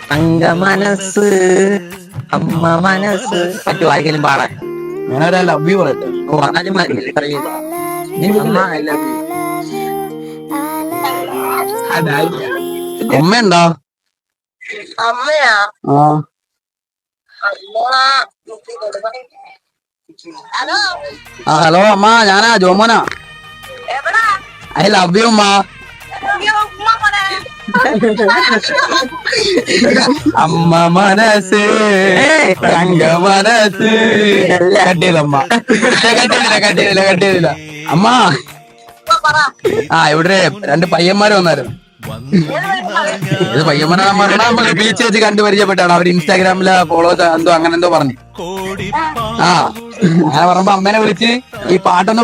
തങ്ക മനസ്സ് അമ്മ മനസ്സ് പറ്റു ആരെങ്കിലും പാടാൻ. ഞാനൊരു ലവ് യു പറയട്ടെ. ഓ എന്നാലും അമ്മയുണ്ടോ? അമ്മയാ ആ ഹലോ ഹലോ അമ്മ, ഞാനാ ജോമോനാ. എവിടാ ഐ ലവ് യു അമ്മ. ഉമ്മ പോലെ അമ്മ മനസ്സ് തങ്ക മനസ്സ്. കട്ടിയതമ്മ, കട്ടിയതില്ല അമ്മ. ഇവിടെ 2 പയ്യന്മാര് വന്നായിരുന്നു. ഇത് പയ്യന്മാരാന്ന് പറഞ്ഞാൽ നമ്മള് ബീച്ച് വെച്ച് കണ്ടു പരിചയപ്പെട്ടാണ്. അവര് ഇൻസ്റ്റാഗ്രാമില് ഫോളോസ് എന്തോ അങ്ങനെ എന്തോ പറഞ്ഞു. അങ്ങനെ പറയുമ്പോ അമ്മേനെ വിളിച്ച് ഈ പാട്ടൊന്ന്